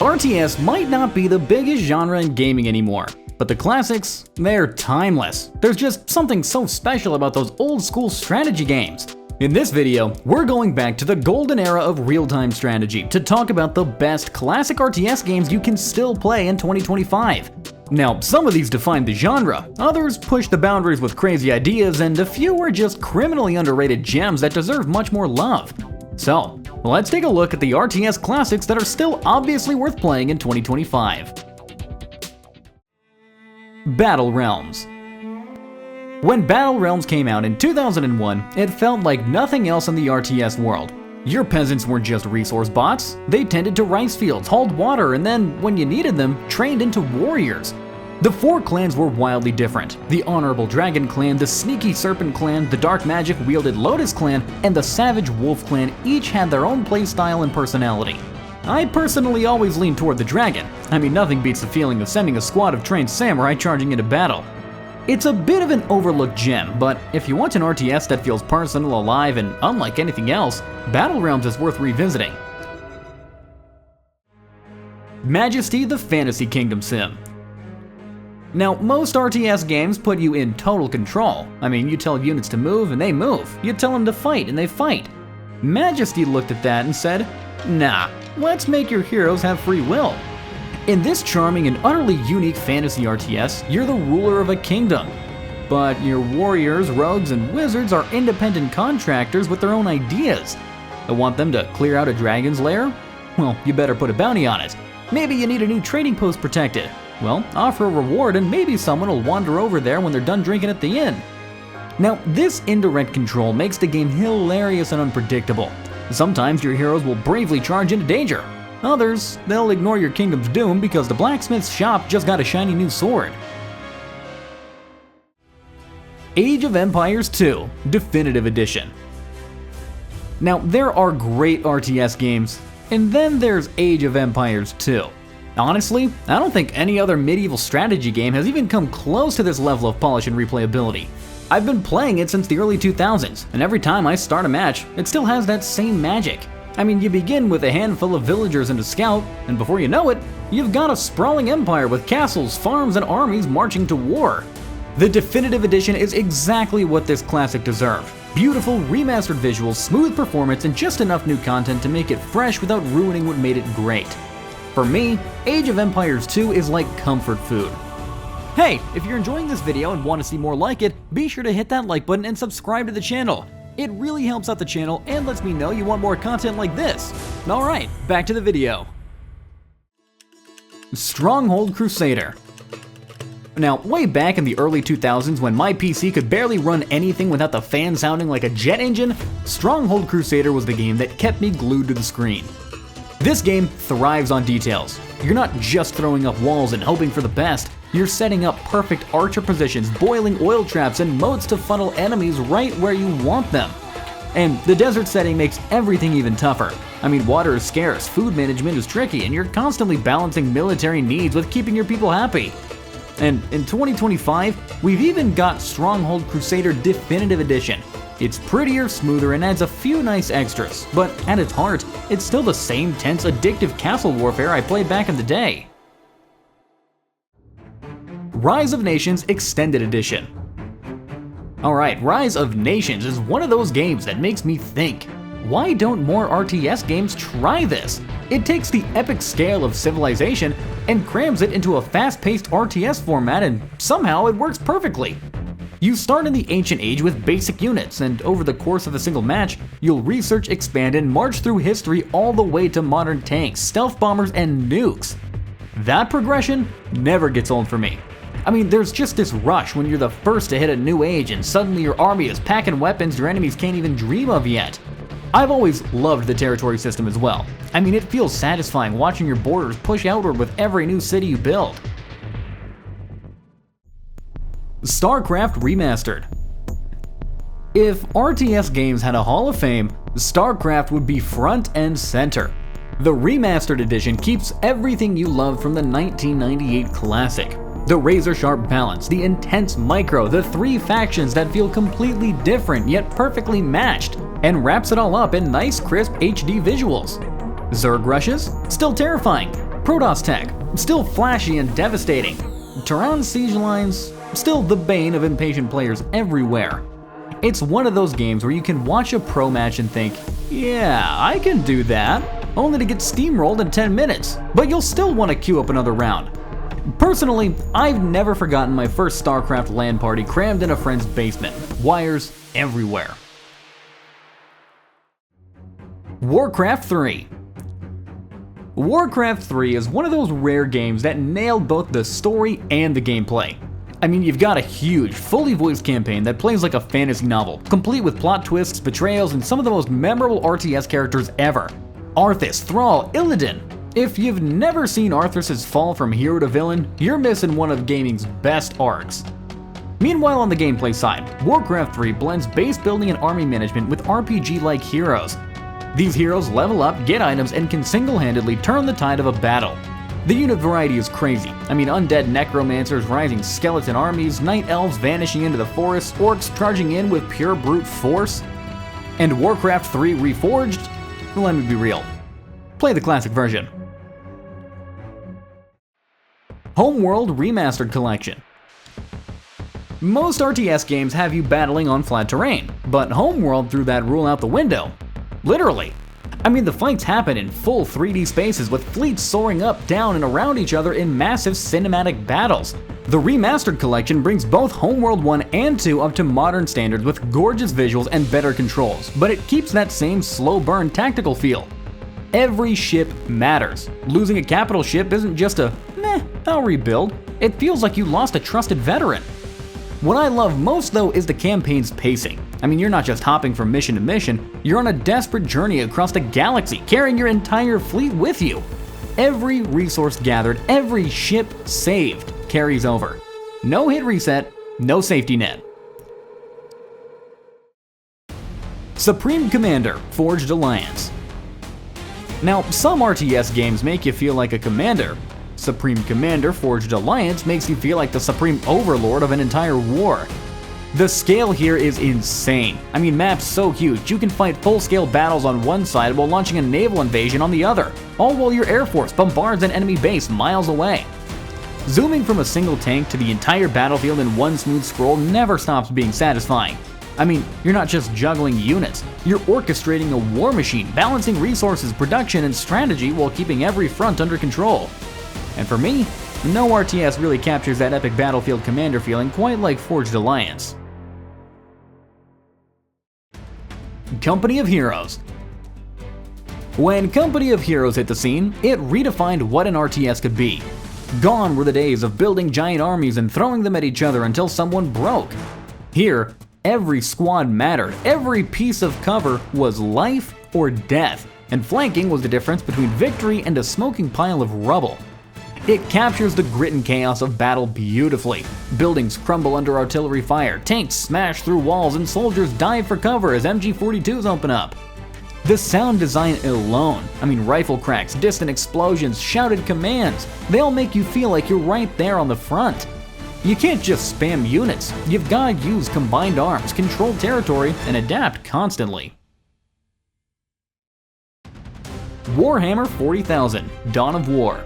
RTS might not be the biggest genre in gaming anymore, but the classics, they're timeless. There's just something so special about those old school strategy games. In this video, we're going back to the golden era of real-time strategy to talk about the best classic RTS games you can still play in 2025. Now, some of these define the genre, others push the boundaries with crazy ideas, and a few are just criminally underrated gems that deserve much more love. So, let's take a look at the RTS classics that are still obviously worth playing in 2025. Battle Realms. When Battle Realms came out in 2001, it felt like nothing else in the RTS world. Your peasants weren't just resource bots, they tended to rice fields, hauled water, and then, when you needed them, trained into warriors. The four clans were wildly different. The Honorable Dragon Clan, the Sneaky Serpent Clan, the Dark Magic Wielded Lotus Clan, and the Savage Wolf Clan each had their own playstyle and personality. I personally always lean toward the dragon. I mean, nothing beats the feeling of sending a squad of trained samurai charging into battle. It's a bit of an overlooked gem, but if you want an RTS that feels personal, alive, and unlike anything else, Battle Realms is worth revisiting. Majesty the Fantasy Kingdom Sim. Now, most RTS games put you in total control. I mean, you tell units to move and they move. You tell them to fight and they fight. Majesty looked at that and said, nah, let's make your heroes have free will. In this charming and utterly unique fantasy RTS, you're the ruler of a kingdom. But your warriors, rogues, and wizards are independent contractors with their own ideas. I want them to clear out a dragon's lair? Well, you better put a bounty on it. Maybe you need a new trading post protected. Well, offer a reward and maybe someone will wander over there when they're done drinking at the inn. Now, this indirect control makes the game hilarious and unpredictable. Sometimes your heroes will bravely charge into danger. Others, they'll ignore your kingdom's doom because the blacksmith's shop just got a shiny new sword. Age of Empires II Definitive Edition. Now, there are great RTS games, and then there's Age of Empires II. Honestly, I don't think any other medieval strategy game has even come close to this level of polish and replayability. I've been playing it since the early 2000s, and every time I start a match, it still has that same magic. I mean, you begin with a handful of villagers and a scout, and before you know it, you've got a sprawling empire with castles, farms, and armies marching to war. The Definitive Edition is exactly what this classic deserved. Beautiful, remastered visuals, smooth performance, and just enough new content to make it fresh without ruining what made it great. For me, Age of Empires II is like comfort food. Hey, if you're enjoying this video and want to see more like it, be sure to hit that like button and subscribe to the channel. It really helps out the channel and lets me know you want more content like this. Alright, back to the video. Stronghold Crusader. Now, way back in the early 2000s when my PC could barely run anything without the fan sounding like a jet engine, Stronghold Crusader was the game that kept me glued to the screen. This game thrives on details. You're not just throwing up walls and hoping for the best, you're setting up perfect archer positions, boiling oil traps, and moats to funnel enemies right where you want them. And the desert setting makes everything even tougher. I mean, water is scarce, food management is tricky, and you're constantly balancing military needs with keeping your people happy. And in 2025, we've even got Stronghold Crusader Definitive Edition. It's prettier, smoother, and adds a few nice extras, but at its heart, it's still the same tense, addictive castle warfare I played back in the day. Rise of Nations Extended Edition. Alright, Rise of Nations is one of those games that makes me think, why don't more RTS games try this? It takes the epic scale of civilization and crams it into a fast-paced RTS format, and somehow it works perfectly. You start in the Ancient Age with basic units, and over the course of a single match, you'll research, expand, and march through history all the way to modern tanks, stealth bombers, and nukes. That progression never gets old for me. I mean, there's just this rush when you're the first to hit a new age and suddenly your army is packing weapons your enemies can't even dream of yet. I've always loved the territory system as well. I mean, it feels satisfying watching your borders push outward with every new city you build. StarCraft Remastered. If RTS games had a Hall of Fame, StarCraft would be front and center. The Remastered Edition keeps everything you loved from the 1998 classic. The razor-sharp balance, the intense micro, the three factions that feel completely different yet perfectly matched, and wraps it all up in nice crisp HD visuals. Zerg rushes? Still terrifying. Protoss tech, still flashy and devastating. Tehran siege lines, still the bane of impatient players everywhere. It's one of those games where you can watch a pro match and think, yeah, I can do that, only to get steamrolled in 10 minutes, but you'll still want to queue up another round. Personally, I've never forgotten my first StarCraft LAN party crammed in a friend's basement, wires everywhere. Warcraft III. Warcraft III is one of those rare games that nailed both the story and the gameplay. I mean, you've got a huge, fully voiced campaign that plays like a fantasy novel, complete with plot twists, betrayals, and some of the most memorable RTS characters ever. Arthas, Thrall, Illidan. If you've never seen Arthas' fall from hero to villain, you're missing one of gaming's best arcs. Meanwhile, on the gameplay side, Warcraft III blends base building and army management with RPG-like heroes. These heroes level up, get items, and can single-handedly turn the tide of a battle. The unit variety is crazy. I mean, undead necromancers, rising skeleton armies, night elves vanishing into the forest, orcs charging in with pure brute force. And Warcraft III Reforged? Let me be real. Play the classic version. Homeworld Remastered Collection. Most RTS games have you battling on flat terrain, but Homeworld threw that rule out the window. Literally. I mean, the fights happen in full 3D spaces with fleets soaring up, down, and around each other in massive cinematic battles. The Remastered Collection brings both Homeworld 1 and 2 up to modern standards with gorgeous visuals and better controls, but it keeps that same slow burn tactical feel. Every ship matters. Losing a capital ship isn't just a, meh, I'll rebuild. It feels like you lost a trusted veteran. What I love most though is the campaign's pacing. I mean, you're not just hopping from mission to mission, you're on a desperate journey across the galaxy, carrying your entire fleet with you. Every resource gathered, every ship saved carries over. No hit reset, no safety net. Supreme Commander Forged Alliance. Now, some RTS games make you feel like a commander. Supreme Commander Forged Alliance makes you feel like the supreme overlord of an entire war. The scale here is insane. I mean, maps so huge, you can fight full-scale battles on one side while launching a naval invasion on the other, all while your air force bombards an enemy base miles away. Zooming from a single tank to the entire battlefield in one smooth scroll never stops being satisfying. I mean, you're not just juggling units, you're orchestrating a war machine, balancing resources, production, and strategy while keeping every front under control. And for me, no RTS really captures that epic battlefield commander feeling quite like Forged Alliance. Company of Heroes. When Company of Heroes hit the scene, it redefined what an RTS could be. Gone were the days of building giant armies and throwing them at each other until someone broke. Here, every squad mattered, every piece of cover was life or death, and flanking was the difference between victory and a smoking pile of rubble. It captures the grit and chaos of battle beautifully. Buildings crumble under artillery fire, tanks smash through walls, and soldiers dive for cover as MG42s open up. The sound design alone, I mean rifle cracks, distant explosions, shouted commands, they all make you feel like you're right there on the front. You can't just spam units, you've gotta use combined arms, control territory, and adapt constantly. Warhammer 40,000 Dawn of War.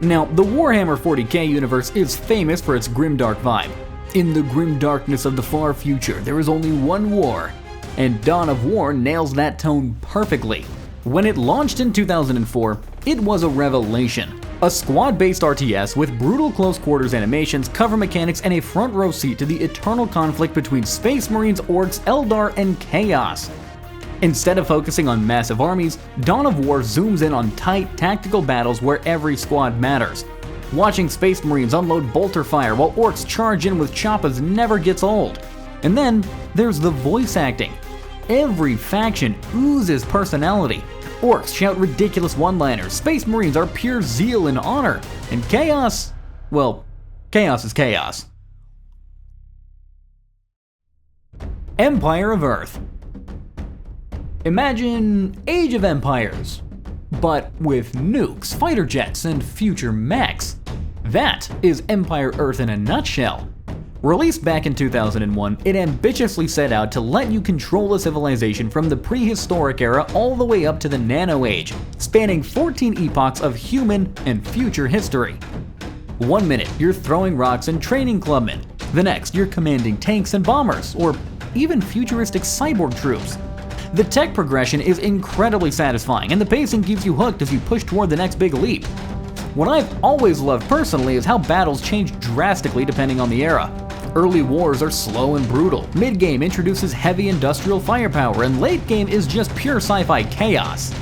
Now, the Warhammer 40k universe is famous for its grimdark vibe. In the grim darkness of the far future, there is only one war, and Dawn of War nails that tone perfectly. When it launched in 2004, it was a revelation. A squad-based RTS with brutal close quarters animations, cover mechanics, and a front row seat to the eternal conflict between Space Marines, Orcs, Eldar, and Chaos. Instead of focusing on massive armies, Dawn of War zooms in on tight, tactical battles where every squad matters. Watching Space Marines unload bolter fire while Orcs charge in with choppas never gets old. And then there's the voice acting. Every faction oozes personality. Orcs shout ridiculous one-liners, Space Marines are pure zeal and honor, and Chaos, well, Chaos is chaos. Empire of Earth. Imagine Age of Empires, but with nukes, fighter jets, and future mechs. That is Empire Earth in a nutshell. Released back in 2001, it ambitiously set out to let you control a civilization from the prehistoric era all the way up to the Nano Age, spanning 14 epochs of human and future history. 1 minute, you're throwing rocks and training clubmen. The next, you're commanding tanks and bombers, or even futuristic cyborg troops. The tech progression is incredibly satisfying, and the pacing keeps you hooked as you push toward the next big leap. What I've always loved personally is how battles change drastically depending on the era. Early wars are slow and brutal, mid-game introduces heavy industrial firepower, and late game is just pure sci-fi chaos.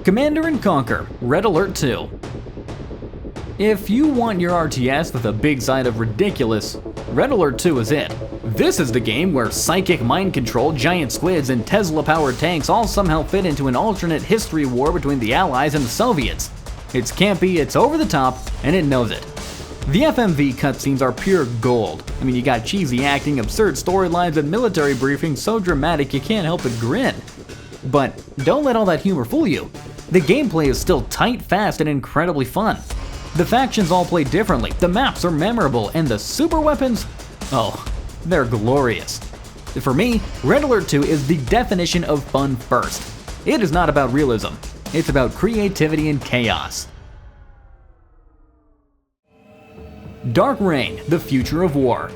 Command & Conquer: Red Alert 2. If you want your RTS with a big side of ridiculous, Red Alert 2 is it. This is the game where psychic mind control, giant squids, and Tesla-powered tanks all somehow fit into an alternate history war between the Allies and the Soviets. It's campy, it's over the top, and it knows it. The FMV cutscenes are pure gold. I mean, you got cheesy acting, absurd storylines, and military briefings so dramatic you can't help but grin. But don't let all that humor fool you. The gameplay is still tight, fast, and incredibly fun. The factions all play differently, the maps are memorable, and the super weapons, oh, they're glorious. For me, Red Alert 2 is the definition of fun first. It is not about realism, it's about creativity and chaos. Dark Reign: The Future of War.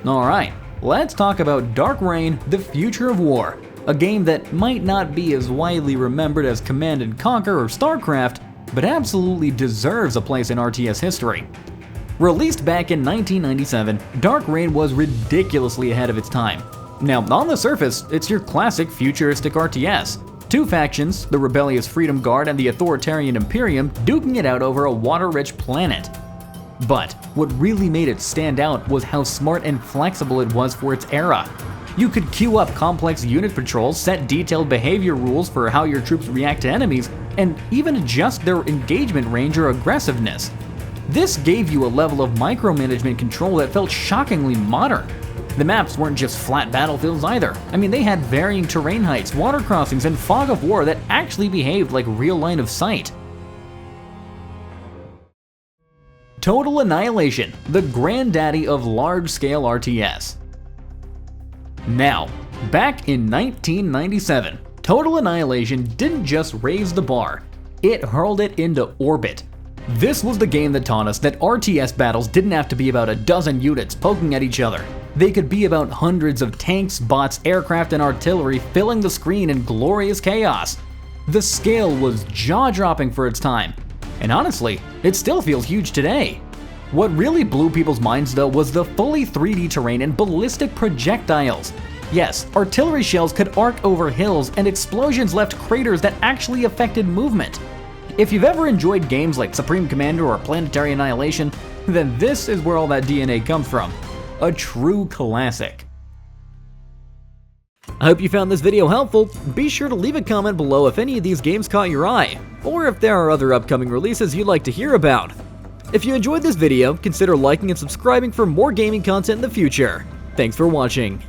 Alright, let's talk about Dark Reign: The Future of War, a game that might not be as widely remembered as Command & Conquer or StarCraft, but absolutely deserves a place in RTS history. Released back in 1997, Dark Reign was ridiculously ahead of its time. Now, on the surface, it's your classic futuristic RTS. Two factions, the rebellious Freedom Guard and the authoritarian Imperium, duking it out over a water-rich planet. But what really made it stand out was how smart and flexible it was for its era. You could queue up complex unit patrols, set detailed behavior rules for how your troops react to enemies, and even adjust their engagement range or aggressiveness. This gave you a level of micromanagement control that felt shockingly modern. The maps weren't just flat battlefields either. I mean, they had varying terrain heights, water crossings, and fog of war that actually behaved like real line of sight. Total Annihilation, the granddaddy of large-scale RTS. Now, back in 1997, Total Annihilation didn't just raise the bar, it hurled it into orbit. This was the game that taught us that RTS battles didn't have to be about a dozen units poking at each other. They could be about hundreds of tanks, bots, aircraft, and artillery filling the screen in glorious chaos. The scale was jaw-dropping for its time, and honestly, it still feels huge today. What really blew people's minds though was the fully 3D terrain and ballistic projectiles. Yes, artillery shells could arc over hills, and explosions left craters that actually affected movement. If you've ever enjoyed games like Supreme Commander or Planetary Annihilation, then this is where all that DNA comes from. A true classic. I hope you found this video helpful. Be sure to leave a comment below if any of these games caught your eye, or if there are other upcoming releases you'd like to hear about. If you enjoyed this video, consider liking and subscribing for more gaming content in the future. Thanks for watching.